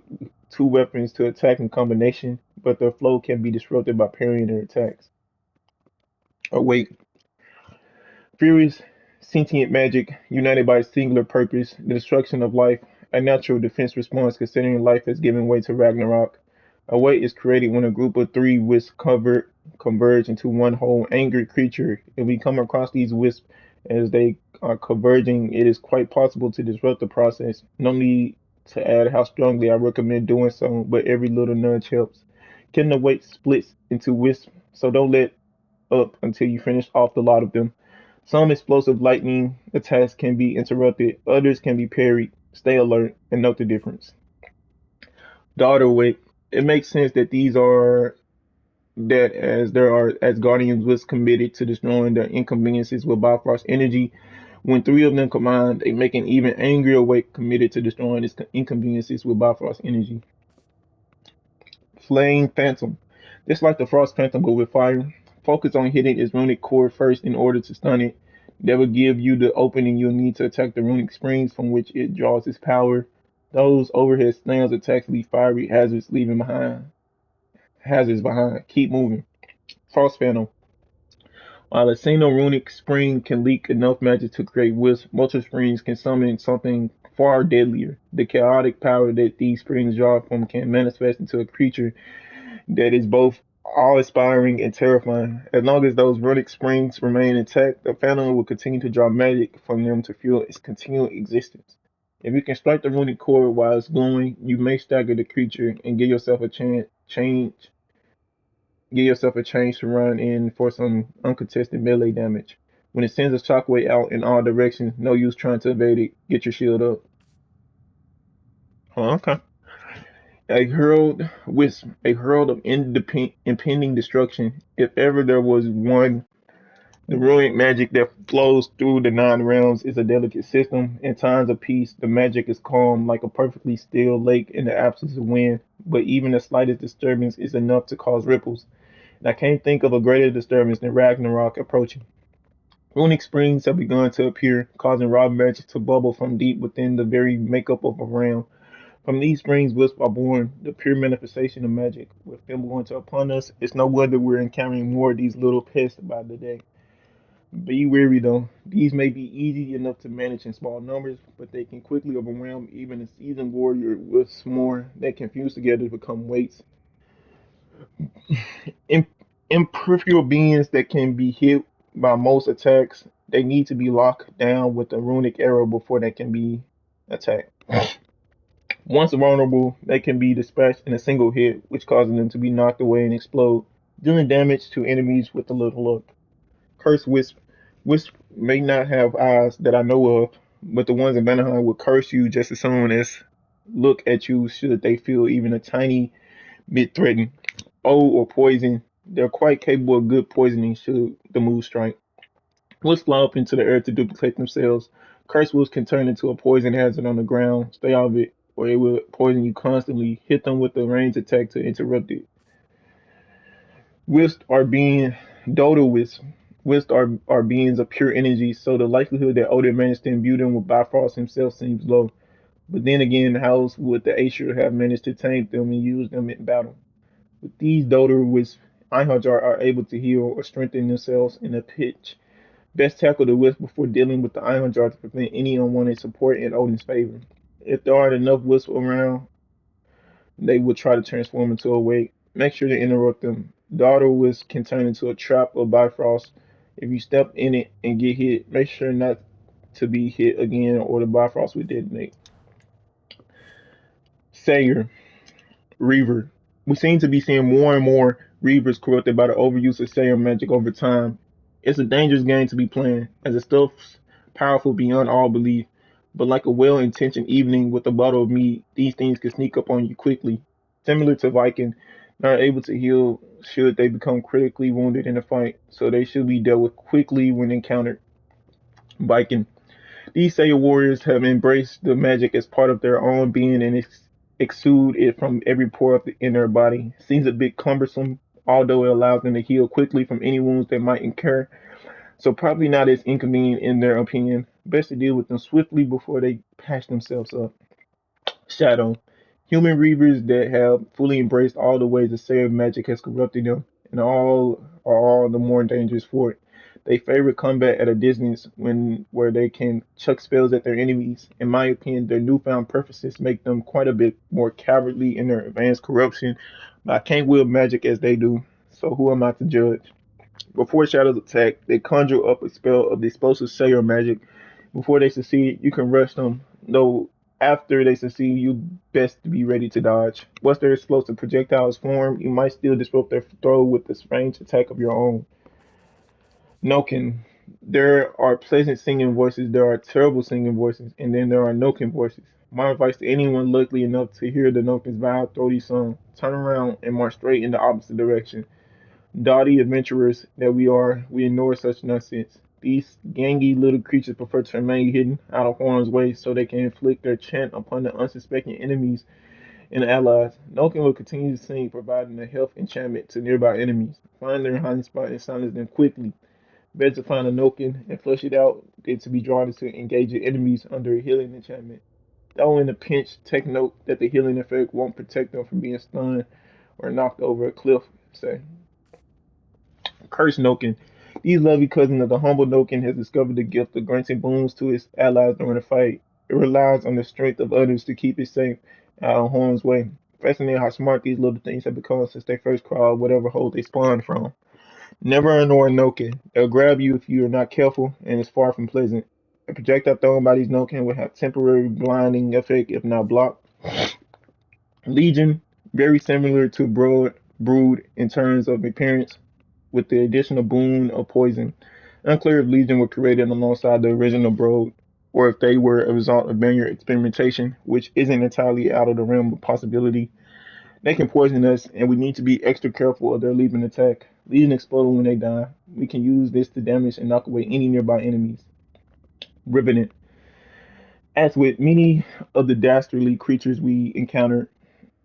[SPEAKER 1] two weapons to attack in combination, but their flow can be disrupted by parrying their attacks. Or wait, furious, sentient magic, united by a singular purpose, the destruction of life, a natural defense response considering life has given way to Ragnarok. A way is created when a group of three wisps converge into one whole angry creature. If we come across these wisps as they are converging, it is quite possible to disrupt the process. No need to add how strongly I recommend doing so, but every little nudge helps. Kindle weight splits into wisps, so don't let up until you finish off the lot of them. Some explosive lightning attacks can be interrupted, others can be parried. Stay alert and note the difference. Daughter weight. It makes sense that these are that as there are as Guardians was committed to destroying the inconveniences with Bifrost energy. When three of them combine, they make an even angrier weight committed to destroying its inconveniences with Bifrost energy. Flame Phantom. Just like the Frost Phantom but with fire, Focus on hitting its runic core first in order to stun it. That will give you the opening you'll need to attack the runic springs from which it draws its power. Those overhead snails attacks leave fiery hazards behind. Keep moving. Frost Phantom. While a single runic spring can leak enough magic to create wisps, multiple springs can summon something far deadlier. The chaotic power that these springs draw from can manifest into a creature that is both awe-inspiring and terrifying. As long as those runic springs remain intact, the Phantom will continue to draw magic from them to fuel its continual existence. If you can strike the runic core while it's glowing, you may stagger the creature and give yourself a chance to run in for some uncontested melee damage. When it sends a shockwave out in all directions, no use trying to evade it. Get your shield up. Oh, okay. A herald of impending destruction. If ever there was one, the ruined magic that flows through the nine realms is a delicate system. In times of peace, the magic is calm like a perfectly still lake in the absence of wind, but even the slightest disturbance is enough to cause ripples. And I can't think of a greater disturbance than Ragnarok approaching. Runic springs have begun to appear, causing raw magic to bubble from deep within the very makeup of a realm. From these springs, wisps are born, the pure manifestation of magic. With them going to upon us, it's no wonder we're encountering more of these little pests by the day. Be wary though. These may be easy enough to manage in small numbers, but they can quickly overwhelm even a seasoned warrior with more that can fuse together to become weights. Im- Imperipheral beings that can be hit by most attacks, they need to be locked down with a runic arrow before they can be attacked. Once vulnerable, they can be dispatched in a single hit, which causes them to be knocked away and explode, dealing damage to enemies with a little luck. Curse Wisp. Wisp may not have eyes that I know of, but the ones in Vanaheim will curse you just as soon as look at you should they feel even a tiny bit threatened. Or poison. They're quite capable of good poisoning should the move strike. Wolves fly up into the air to duplicate themselves. Cursed wolves can turn into a poison hazard on the ground. Stay off it, or it will poison you constantly. Hit them with a ranged attack to interrupt it. Wisps are being Dodo wisps. Wisps are beings of pure energy, so the likelihood that Odin managed to imbue them with Bifrost himself seems low. But then again, how else would the Aesir have managed to tame them and use them in battle? With these Dodo wisps, Einhajar are able to heal or strengthen themselves in a pitch. Best tackle the wisp before dealing with the Einhajar to prevent any unwanted support in Odin's favor. If there aren't enough wisps around, they will try to transform into a wake. Make sure to interrupt them. The auto wisp can turn into a trap or Bifrost. If you step in it and get hit, make sure not to be hit again or the Bifrost will detonate. Sayer. Reaver. We seem to be seeing more and more Reavers corrupted by the overuse of Saiyan magic over time. It's a dangerous game to be playing, as the stuff's powerful beyond all belief. But like a well-intentioned evening with a bottle of mead, these things can sneak up on you quickly. Similar to Viking, they are able to heal should they become critically wounded in a fight, so they should be dealt with quickly when encountered. Viking. These Saiyan warriors have embraced the magic as part of their own being and exude it from every pore in their body. Seems a bit cumbersome, although it allows them to heal quickly from any wounds they might incur, so probably not as inconvenient in their opinion. Best to deal with them swiftly before they patch themselves up. Shadow. Human reavers that have fully embraced all the ways the Saiyan magic has corrupted them, and all the more dangerous for it. They favor combat at a distance where they can chuck spells at their enemies. In my opinion, their newfound preferences make them quite a bit more cowardly in their advanced corruption, but I can't wield magic as they do, so who am I to judge? Before shadows attack, they conjure up a spell of the explosive Sayer magic. Before they succeed, you can rush them, though after they succeed, you best be ready to dodge. Once their explosive projectiles form, you might still disrupt their throw with the strange attack of your own. Nokin. There are pleasant singing voices, there are terrible singing voices, and then there are Nokin voices. My advice to anyone lucky enough to hear the Nokin's vile, throaty song, turn around and march straight in the opposite direction. Doughty adventurers that we are, we ignore such nonsense. These gangy little creatures prefer to remain hidden, out of harm's way, so they can inflict their chant upon the unsuspecting enemies and allies. Noken will continue to sing, providing a health enchantment to nearby enemies. Find their hiding spot and silence them quickly. Better to find a Noken and flush it out than to be drawn to engage the enemies under a healing enchantment. Though in a pinch, take note that the healing effect won't protect them from being stunned or knocked over a cliff. Say, Curse Noken. These lovely cousins of the humble Noken has discovered the gift of granting boons to its allies during a fight. It relies on the strength of others to keep it safe out of harm's way. Fascinating how smart these little things have become since they first crawled whatever hole they spawned from. Never ignore a Noken. They'll grab you if you are not careful, and it's far from pleasant. A projectile thrown by these Noken will have temporary blinding effect if not blocked. Legion, very similar to Brood in terms of appearance, with the additional boon of poison. Unclear if Legion were created alongside the original Brood, or if they were a result of manual experimentation, which isn't entirely out of the realm of possibility. They can poison us, and we need to be extra careful of their leaving attack. Legion explode when they die. We can use this to damage and knock away any nearby enemies. Revenant. As with many of the dastardly creatures we encountered,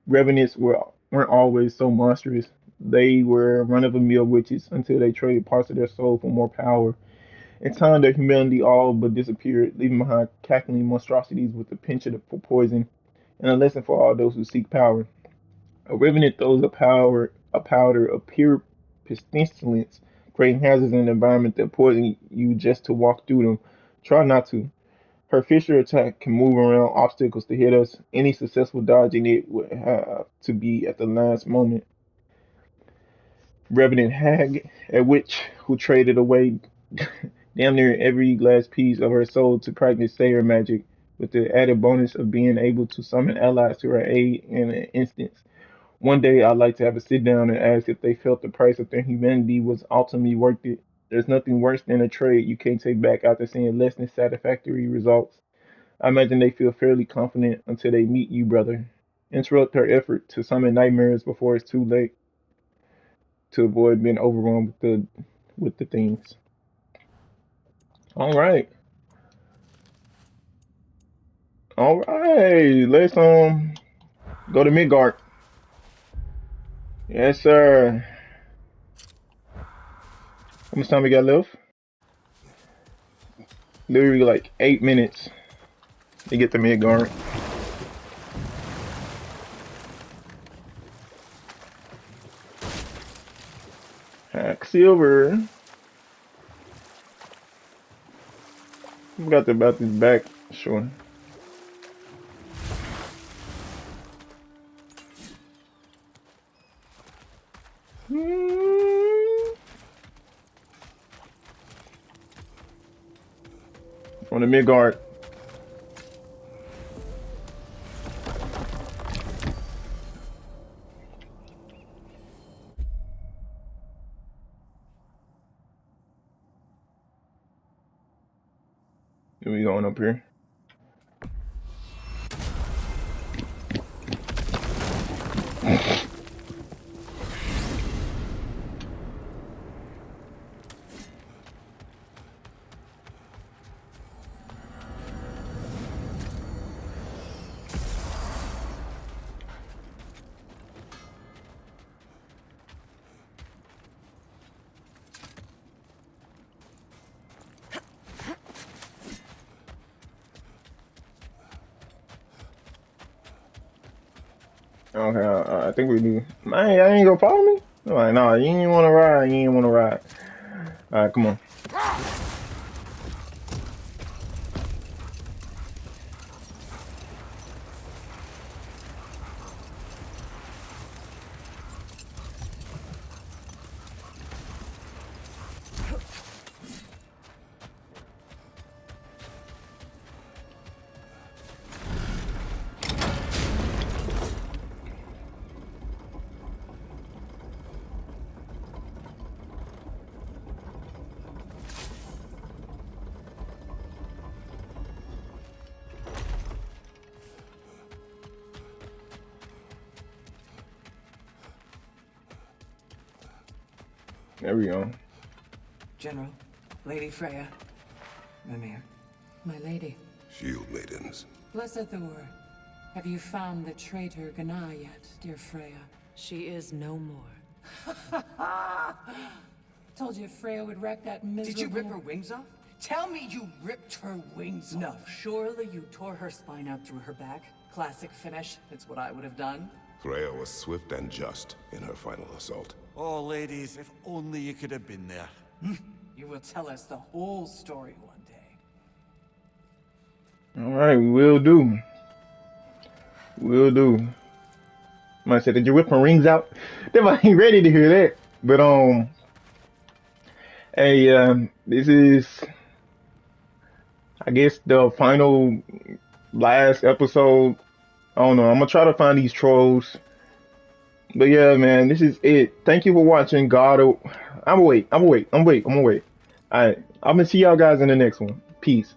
[SPEAKER 1] Revenants weren't always so monstrous. They were run-of-the-mill witches until they traded parts of their soul for more power. In time, their humanity all but disappeared, leaving behind cackling monstrosities with a penchant for poison and a lesson for all those who seek power. A revenant throws a powder of pure pestilence, creating hazards in an environment that poison you just to walk through them. Try not to. Her fisher attack can move around obstacles to hit us. Any successful dodging it would have to be at the last moment. Revenant Hag, a witch who traded away damn near every last piece of her soul to practice Sayer magic, with the added bonus of being able to summon allies to her aid in an instance. One day I'd like to have a sit down and ask if they felt the price of their humanity was ultimately worth it. There's nothing worse than a trade you can't take back after seeing less than satisfactory results. I imagine they feel fairly confident until they meet you, brother. Interrupt her effort to summon nightmares before it's too late to avoid being overrun with the things. All right, all right. Let's go to Midgard. Yes, sir. How much time we got left? Literally like 8 minutes to get to Midgard. Hack Silver. Forgot about this back. Sure. On the Midgard. Here we going up here. Okay, I think we do. Man, y'all ain't gonna follow me? I'm like, nah, you ain't wanna ride, you ain't wanna ride. Alright, come on. There we go.
[SPEAKER 2] General, Lady Freya, Mimir.
[SPEAKER 3] My lady.
[SPEAKER 4] Shield maidens.
[SPEAKER 3] Blessed Thor.
[SPEAKER 2] Have you found the traitor Gná yet, dear Freya?
[SPEAKER 3] She is no more.
[SPEAKER 2] Told you Freya would wreck that miserable...
[SPEAKER 4] Did you rip her wings off? Tell me you ripped her wings off.
[SPEAKER 2] No, surely you tore her spine out through her back. Classic finish. It's what I would have done.
[SPEAKER 5] Freya was swift and just in her final assault.
[SPEAKER 6] Oh, ladies, if only you could have been there.
[SPEAKER 2] You will tell us the whole story one day.
[SPEAKER 1] All right, we will do. Will do. I said, did you rip my rings out? They might ain't ready to hear that. But hey, this is, I guess, the final, last episode. I don't know. I'm gonna try to find these trolls. But yeah, man, this is it. Thank you for watching God of. I'm gonna wait. All right, I'm gonna see y'all guys in the next one. Peace.